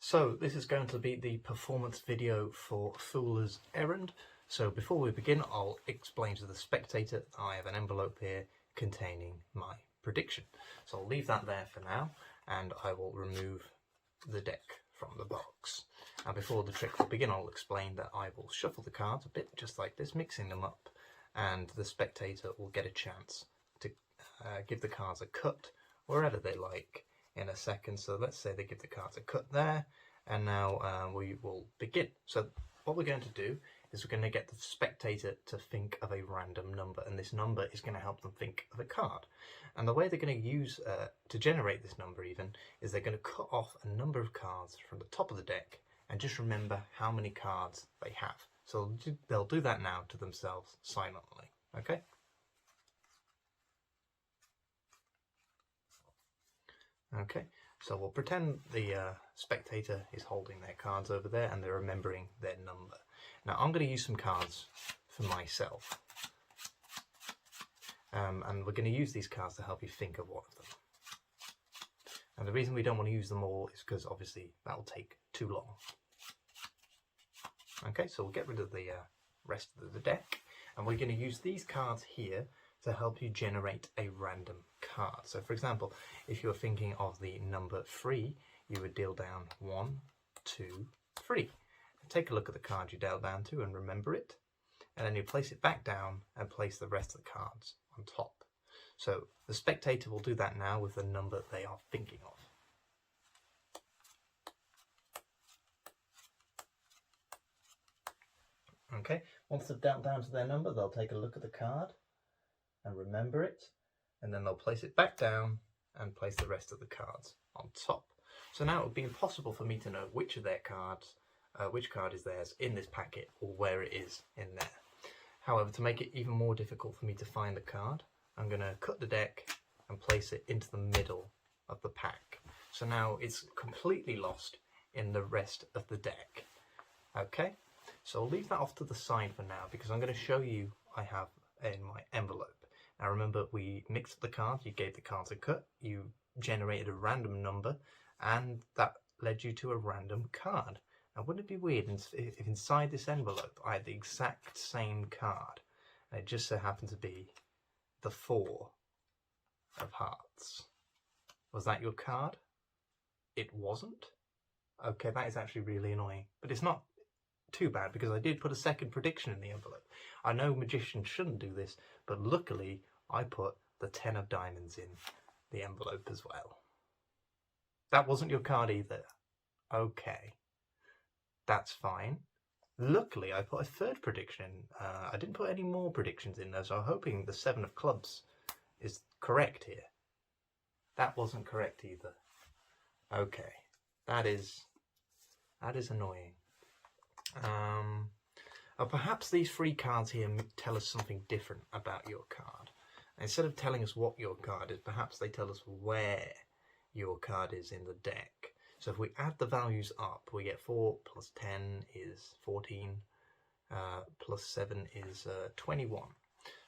So this is going to be the performance video for Foolers Errand. So before we begin, I'll explain to the spectator that I have an envelope here containing my prediction. So I'll leave that there for now, and I will remove the deck from the box. And before the trick will begin, I'll explain that I will shuffle the cards a bit, just like this, mixing them up, and the spectator will get a chance to give the cards a cut wherever they like in a second. So let's say they give the cards a cut there, and now we will begin. So what we're going to do is we're going to get the spectator to think of a random number, and this number is going to help them think of a card. And the way they're going to use to generate this number even is they're going to cut off a number of cards from the top of the deck and just remember how many cards they have. So they'll do that now to themselves silently. Okay? Okay, so we'll pretend the spectator is holding their cards over there and they're remembering their number. Now I'm going to use some cards for myself. And we're going to use these cards to help you think of one of them. And the reason we don't want to use them all is because obviously that'll take too long. Okay, so we'll get rid of the rest of the deck, and we're going to use these cards here to help you generate a random card. So for example, if you're thinking of the number 3, you would deal down 1, 2, 3. Take a look at the card you dealt down to and remember it, and then you place it back down and place the rest of the cards on top. So the spectator will do that now with the number they are thinking of. Okay, once they've dealt down to their number, they'll take a look at the card and remember it, and then they'll place it back down and place the rest of the cards on top. So now it would be impossible for me to know which of their cards, which card is theirs in this packet or where it is in there. However, to make it even more difficult for me to find the card, I'm going to cut the deck and place it into the middle of the pack. So now it's completely lost in the rest of the deck. Okay, so I'll leave that off to the side for now because I'm going to show you I have in my envelope. Now remember, we mixed up the cards, you gave the cards a cut, you generated a random number, and that led you to a random card. Now wouldn't it be weird if inside this envelope I had the exact same card, and it just so happened to be the 4 of hearts? Was that your card? It wasn't? Okay, that is actually really annoying, but it's not too bad because I did put a second prediction in the envelope. I know magicians shouldn't do this, but luckily I put the 10 of diamonds in the envelope as well. That wasn't your card either. Okay, that's fine. Luckily I put a third prediction. I didn't put any more predictions in there, so I'm hoping the 7 of clubs is correct here. That wasn't correct either. Okay, that is annoying. Perhaps these 3 cards here tell us something different about your card. Instead of telling us what your card is, perhaps they tell us where your card is in the deck. So if we add the values up, we get 4 plus 10 is 14, plus 7 is 21.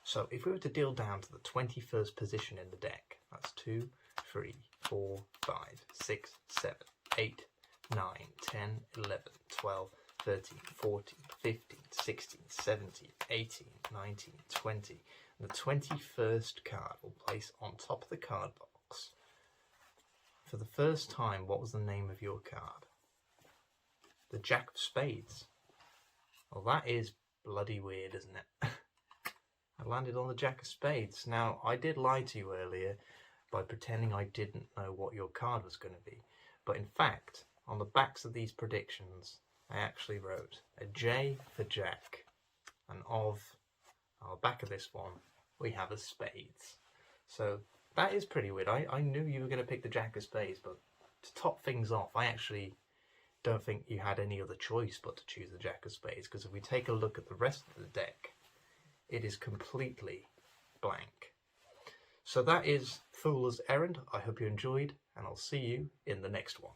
So if we were to deal down to the 21st position in the deck, that's 2, 3, 4, 5, 6, 7, 8, 9, 10, 11, 12, 13, 14, 15, 16, 17, 18, 19, 20. The 21st card will place on top of the card box. For the first time, what was the name of your card? The Jack of Spades. Well, that is bloody weird, isn't it? I landed on the Jack of Spades. Now, I did lie to you earlier by pretending I didn't know what your card was going to be. But in fact, on the backs of these predictions, I actually wrote a J for Jack, and on the back of this one, we have a spades. So that is pretty weird. I knew you were going to pick the Jack of Spades, but to top things off, I actually don't think you had any other choice but to choose the Jack of Spades, because if we take a look at the rest of the deck, it is completely blank. So that is Foolers Errand. I hope you enjoyed, and I'll see you in the next one.